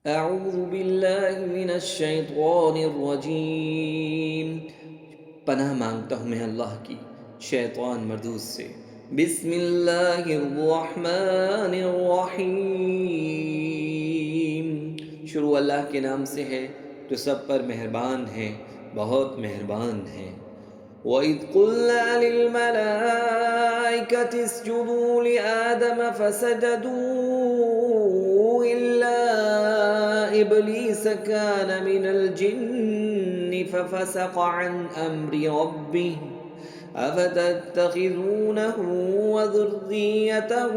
اعوذ باللہ من الشیطان الرجیم، پناہ مانگتا ہوں میں اللہ کی شیطان مردود سے۔ بسم اللہ الرحمن الرحیم، شروع اللہ کے نام سے ہے جو سب پر مہربان ہے، بہت مہربان ہے۔ وَإِذْ قُلْنَا لِلْمَلَائِكَةِ اسْجُدُوا لِآدَمَ فَسَجَدُوا إِلَّا إِبْلِيسَ كَانَ مِنَ الْجِنِّ فَفَسَقَ عَنْ أَمْرِ رَبِّهِ أَفَتَتَّخِذُونَهُ وَذُرِّيَّتَهُ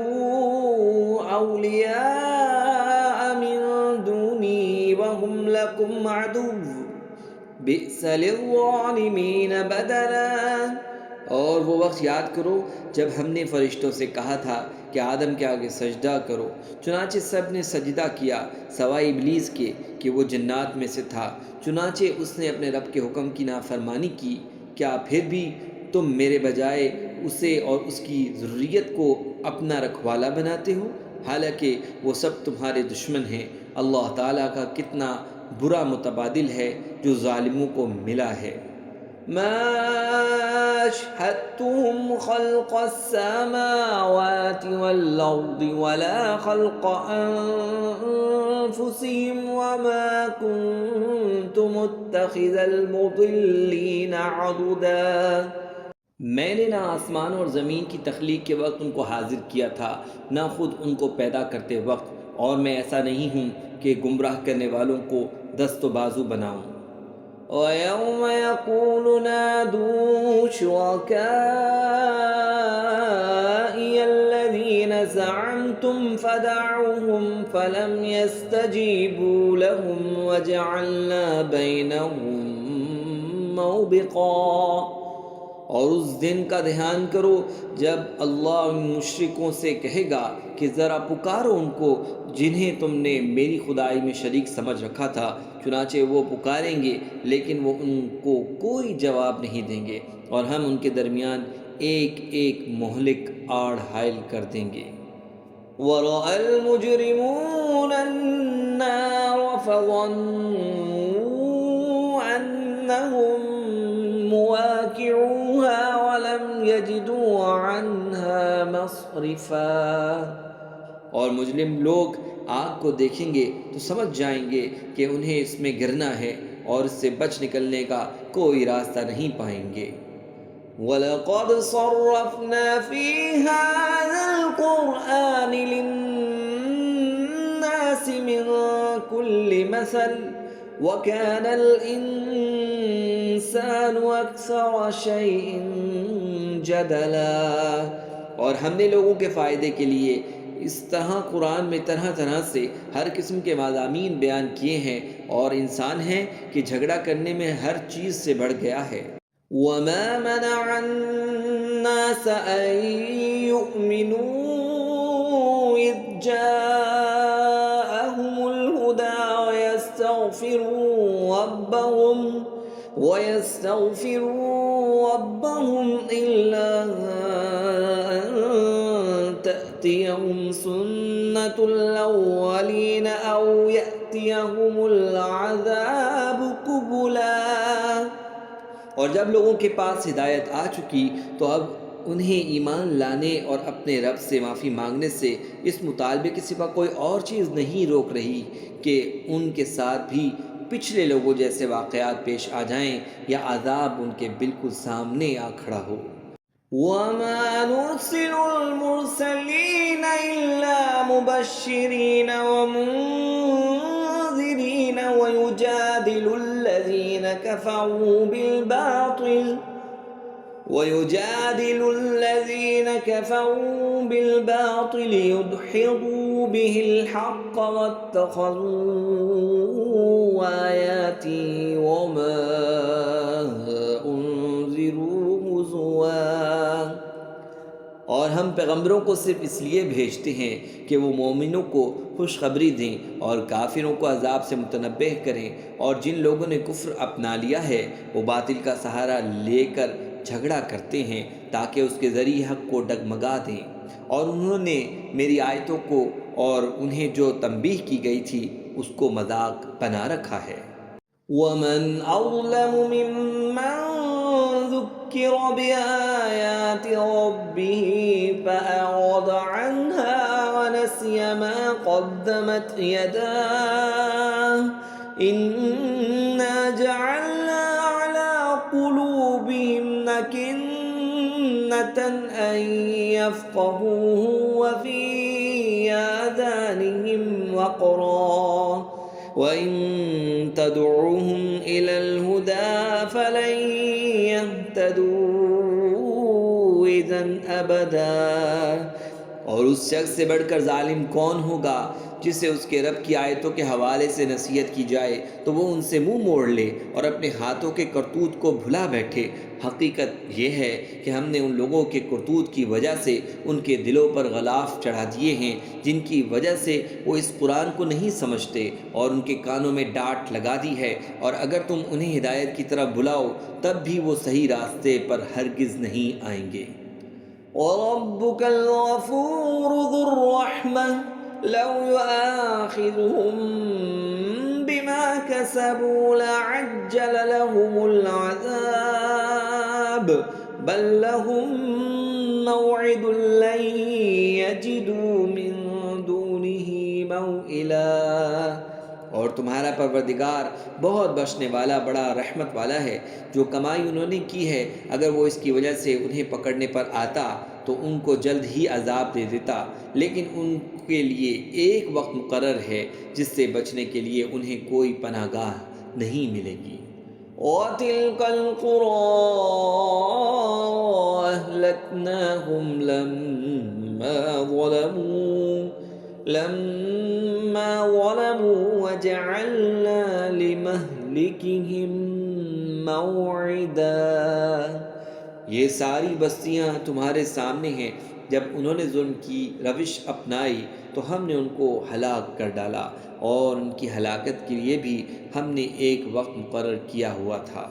أَوْلِيَاءَ مِن دُونِي وَهُمْ لَكُمْ عَدُوٌّ بئس للظالمین بدلا۔ اور وہ وقت یاد کرو جب ہم نے فرشتوں سے کہا تھا کہ آدم کے آگے سجدہ کرو، چنانچہ سب نے سجدہ کیا سوائے ابلیس کے کہ وہ جنات میں سے تھا، چنانچہ اس نے اپنے رب کے حکم کی نافرمانی کی۔ کیا پھر بھی تم میرے بجائے اسے اور اس کی ذریت کو اپنا رکھوالا بناتے ہو، حالانکہ وہ سب تمہارے دشمن ہیں۔ اللہ تعالیٰ کا کتنا برا متبادل ہے جو ظالموں کو ملا ہے۔ ما اشہدتهم خلق السماوات والارض ولا خلق انفسهم وما كنت متخذ المضلین عضدا۔ میں نے نہ آسمان اور زمین کی تخلیق کے وقت ان کو حاضر کیا تھا، نہ خود ان کو پیدا کرتے وقت، اور میں ایسا نہیں ہوں کہ گمراہ کرنے والوں کو دست و بازو بناؤں۔ وَيَوْمَ يَقُولُ نَادُوا شُرَكَائِيَ الَّذِينَ زَعَمْتُمْ فَدَعُوهُمْ فَلَمْ يَسْتَجِيبُوا لَهُمْ وَجَعَلْنَا بَيْنَهُمْ مَوْبِقًا۔ اور اس دن کا دھیان کرو جب اللہ ان مشرکوں سے کہے گا کہ ذرا پکارو ان کو جنہیں تم نے میری خدائی میں شریک سمجھ رکھا تھا، چنانچہ وہ پکاریں گے لیکن وہ ان کو کوئی جواب نہیں دیں گے، اور ہم ان کے درمیان ایک ایک مہلک آڑ حائل کر دیں گے۔ وَرَأَى الْمُجْرِمُونَ النَّارَ فَظَنُّوا أَنَّهُمْ مُوَاقِعُوهَا وَلَمْ يَجِدُوا عَنْهَا مَصْرِفًا۔ اور مجرم لوگ آگ کو دیکھیں گے تو سمجھ جائیں گے کہ انہیں اس میں گرنا ہے، اور اس سے بچ نکلنے کا کوئی راستہ نہیں پائیں گے۔ وَلَقَدْ صَرَّفْنَا فِي هَذَا الْقُرْآنِ لِلنَّاسِ مِنْ كُلِّ مَثَلٍ وَكَانَ الْإِنسَانُ أَكْثَرَ شَيْءٍ جَدَلًا۔ اور ہم نے لوگوں کے فائدے کے لیے اس طرح قرآن میں طرح طرح سے ہر قسم کے مضامین بیان کیے ہیں، اور انسان ہے کہ جھگڑا کرنے میں ہر چیز سے بڑھ گیا ہے۔ وَمَا مَنَعَ النَّاسَ أَن يُؤْمِنُوا إِذْ جَاءَهُمُ الْهُدَىٰ وَيَسْتَغْفِرُوا رَبَّهُمْ إِلَّا أَن تَأْتِيَهُمْ سُنَّةُ الْأَوَّلِينَ أَوْ يَأْتِيَهُمُ الْعَذَابُ قُبُلًا۔ اور جب لوگوں کے پاس ہدایت آ چکی تو اب انہیں ایمان لانے اور اپنے رب سے معافی مانگنے سے اس مطالبے کے سوا کوئی اور چیز نہیں روک رہی کہ ان کے ساتھ بھی پچھلے لوگوں جیسے واقعات پیش آ جائیں یا عذاب ان کے بالکل سامنے آ کھڑا ہو۔ وَمَا نُرْسِلُ الْمُرْسَلِينَ إِلَّا مُبَشِّرِينَ وَمُنذِرِينَ وَيُجَادِلُ الَّذِينَ كَفَرُوا بِالْبَاطِلِ لِيُدْحِضُوا بِهِ الْحَقَّ وَاتَّخَذُوا آيَاتِي وَمَا أُنذِرُوا هُزُوًا۔ اور ہم پیغمبروں کو صرف اس لیے بھیجتے ہیں کہ وہ مومنوں کو خوشخبری دیں اور کافروں کو عذاب سے متنبہ کریں، اور جن لوگوں نے کفر اپنا لیا ہے وہ باطل کا سہارا لے کر جھگڑا کرتے ہیں تاکہ اس کے ذریعے حق کو ڈگمگا دیں، اور انہوں نے میری آیتوں کو اور انہیں جو تنبیہ کی گئی تھی اس کو مذاق بنا رکھا ہے۔ وَمَنْ أَظْلَمُ مِمَّنْ ذُكِّرَ بِآيَاتِ رَبِّهِ فَأَعْرَضَ عَنْهَا وَنَسِيَ مَا قَدَّمَتْ يَدَاهُ إِنَّا جَعَلْنَا عَلَى قُلُوبِهِمْ أَكِنَّةً أَن يَفْقَهُوهُ وَفِي آذَانِهِمْ وَقْرًا وَإِن تَدْعُوهُمْ إِلَى الْهُدَى فَلَن يَهْتَدُوا إِذًا أَبَدًا۔ اور اس شخص سے بڑھ کر ظالم کون ہوگا جسے اس کے رب کی آیتوں کے حوالے سے نصیحت کی جائے تو وہ ان سے منہ موڑ لے اور اپنے ہاتھوں کے کرتوت کو بھلا بیٹھے۔ حقیقت یہ ہے کہ ہم نے ان لوگوں کے کرتوت کی وجہ سے ان کے دلوں پر غلاف چڑھا دیے ہیں، جن کی وجہ سے وہ اس قرآن کو نہیں سمجھتے، اور ان کے کانوں میں ڈانٹ لگا دی ہے، اور اگر تم انہیں ہدایت کی طرف بلاؤ تب بھی وہ صحیح راستے پر ہرگز نہیں آئیں گے۔ وَرَبُّكَ الْغَفُورُ ذُو الرَّحْمَةِ لَوْ يُؤَاخِذُهُم بِمَا كَسَبُوا لَعَجَّلَ لَهُمُ الْعَذَابَ بَل لَّهُم مَّوْعِدٌ لَّن يَجِدُوا مِن دُونِهِ مَوْئِلًا۔ اور تمہارا پروردگار بہت بخشنے والا بڑا رحمت والا ہے۔ جو کمائی انہوں نے کی ہے اگر وہ اس کی وجہ سے انہیں پکڑنے پر آتا تو ان کو جلد ہی عذاب دے دیتا، لیکن ان کے لیے ایک وقت مقرر ہے جس سے بچنے کے لیے انہیں کوئی پناہ گاہ نہیں ملے گی۔ وَتِلْكَ الْقُرَىٰ أَهْلَكْنَاهُمْ لَمَّا ظَلَمُوا وَجَعَلْنَا لِمَهْلِكِهِم مَّوْعِدًا۔ یہ ساری بستیاں تمہارے سامنے ہیں، جب انہوں نے ظلم کی روش اپنائی تو ہم نے ان کو ہلاک کر ڈالا، اور ان کی ہلاکت کے لیے بھی ہم نے ایک وقت مقرر کیا ہوا تھا۔